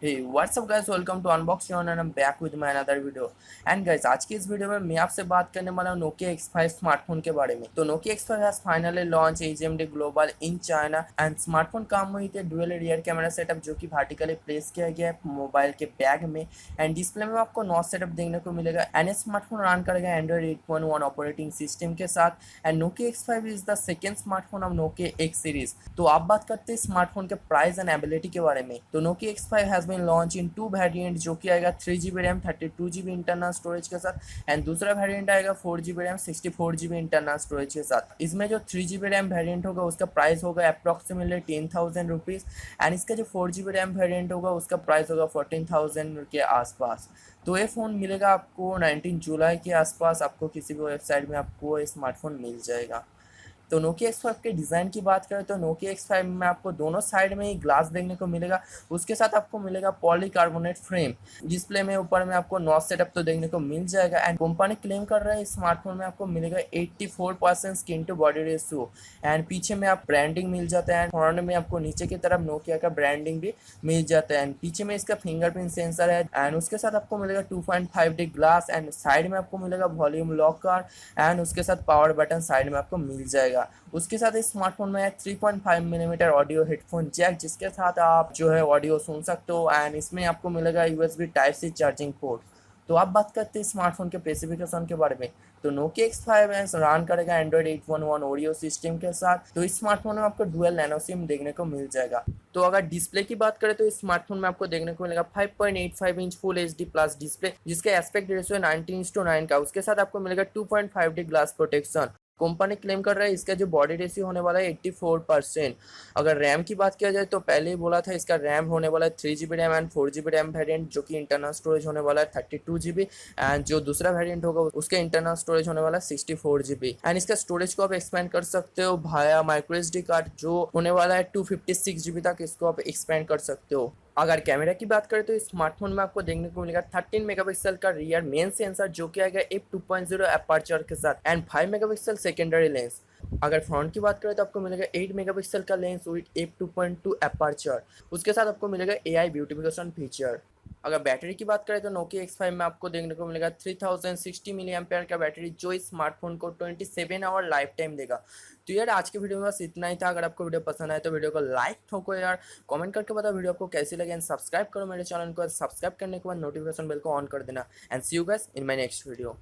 Hey, what's up guys? Welcome to Unboxing and I'm back with my another video. And guys, आज की इस video में मैं आपसे बात करने वाला हूँ Nokia X5 स्मार्टफोन के बारे में। तो Nokia X5 has finally launched HMD Global in China and smartphone काम हुई थी डुअल रियर कैमरा सेटअप जो कि वर्टिकली प्लेस किया गया है मोबाइल के बैग में एंड डिस्प्ले में आपको नॉच सेटअप देखने को मिलेगा एंड ये स्मार्टफोन रन करेगा एंड्रॉइड 8.1 ऑपरेटिंग सिस्टम के साथ and Nokia X5 is the second smartphone of Nokia X series. तो आप बात करते हैं स्मार्टफोन के प्राइस एंड एबिलिटी के बारे में। तो Nokia X5 has been launch in two variant जो कि आएगा 3GB RAM 32GB internal storage के साथ एंड दूसरा वेरिएंट आएगा 4GB RAM 64GB internal storage के साथ। इसमें जो 3GB रैम वेरिएंट होगा उसका प्राइस होगा अप्रॉक्सीमेटली 10,000 रुपीज़ एंड इसका जो 4GB रैम वेरिएंट होगा उसका प्राइस होगा 14,000 के आसपास। तो ये फ़ोन मिलेगा आपको 19 जुलाई के आसपास, आपको किसी भी वेबसाइट में आपको ये स्मार्टफोन मिल जाएगा। तो Nokia X5 के डिज़ाइन की बात करें तो Nokia X5 में आपको दोनों साइड में ही ग्लास देखने को मिलेगा, उसके साथ आपको मिलेगा पॉलीकार्बोनेट फ्रेम। डिस्प्ले में ऊपर में आपको नॉच सेटअप तो देखने को मिल जाएगा एंड कंपनी क्लेम कर रहा है इस स्मार्टफोन में आपको मिलेगा 84% skin to body ratio and पीछे में आप ब्रांडिंग मिल जाता है एंड फ्रंट में आपको नीचे की तरफ नोकिया का ब्रांडिंग भी मिल जाता है एंड पीछे में इसका फिंगरप्रिंट सेंसर है एंड उसके साथ आपको मिलेगा 2.5D ग्लास एंड साइड में आपको मिलेगा वॉल्यूम लॉकर एंड उसके साथ पावर बटन साइड में आपको मिल जाएगा। उसके साथ इस स्मार्टफोन में 3.5mm ऑडियो हेडफोन जैक जिसके साथ आप जो है ऑडियो सुन सकते हो एंड इसमें आपको मिलेगा USB type C charging port. तो आप बात करते हैं स्मार्टफोन के स्पेसिफिकेशन के बारे में। तो Nokia X5 रन करेगा एंड्रॉइड 8.1 ओरियो सिस्टम के साथ। तो इस स्मार्टफोन में आपको डुअल नैनो सिम देखने को मिल जाएगा। तो अगर डिस्प्ले की बात करें तो इस स्मार्टफोन में आपको देखने को मिलेगा 5.85 inch full HD plus display जिसके एस्पेक्ट रेशियो 19:9 का। उसके साथ आपको मिलेगा 2.5D glass protection. Company claim कर रहा है इसका जो बॉडी रेशियो होने वाला है 84%। अगर रैम की बात किया जाए तो पहले ही बोला था इसका रैम होने वाला है 3GB RAM and 4GB RAM variant जो कि इंटरनल स्टोरेज होने वाला है 32GB एंड जो दूसरा वेरिएंट होगा उसका इंटरनल स्टोरेज होने वाला है 64GB एंड इसका स्टोरेज को आप एक्सपेंड कर सकते हो भाया microSD कार्ड जो होने वाला है 256GB तक इसको आप एक्सपेंड कर सकते हो। अगर कैमरा की बात करें तो इस स्मार्टफोन में आपको देखने को मिलेगा 13 मेगापिक्सल का रियर मेन सेंसर जो कि आएगा f2.0 अपर्चर के साथ एंड 5 मेगापिक्सल सेकेंडरी लेंस। अगर फ्रंट की बात करें तो आपको मिलेगा 8 मेगापिक्सल का लेंस विद f2.2 अपर्चर। उसके साथ आपको मिलेगा AI ब्यूटिफिकेशन फीचर। अगर बैटरी की बात करें तो Nokia X5 में आपको देखने को मिलेगा 3060 मिली एम्पेयर का बैटरी जो इस स्मार्टफोन को 27 आवर लाइफ टाइम देगा। तो यार आज के वीडियो में बस इतना ही था। अगर आपको वीडियो पसंद आए तो वीडियो को लाइक ठोको यार, कमेंट करके बताओ वीडियो आपको कैसी लगे एंड सब्सक्राइब करो मेरे चैनल को। सब्सक्राइब करने के बाद नोटिफिकेशन बेल को ऑन कर देना and see you guys in my next video.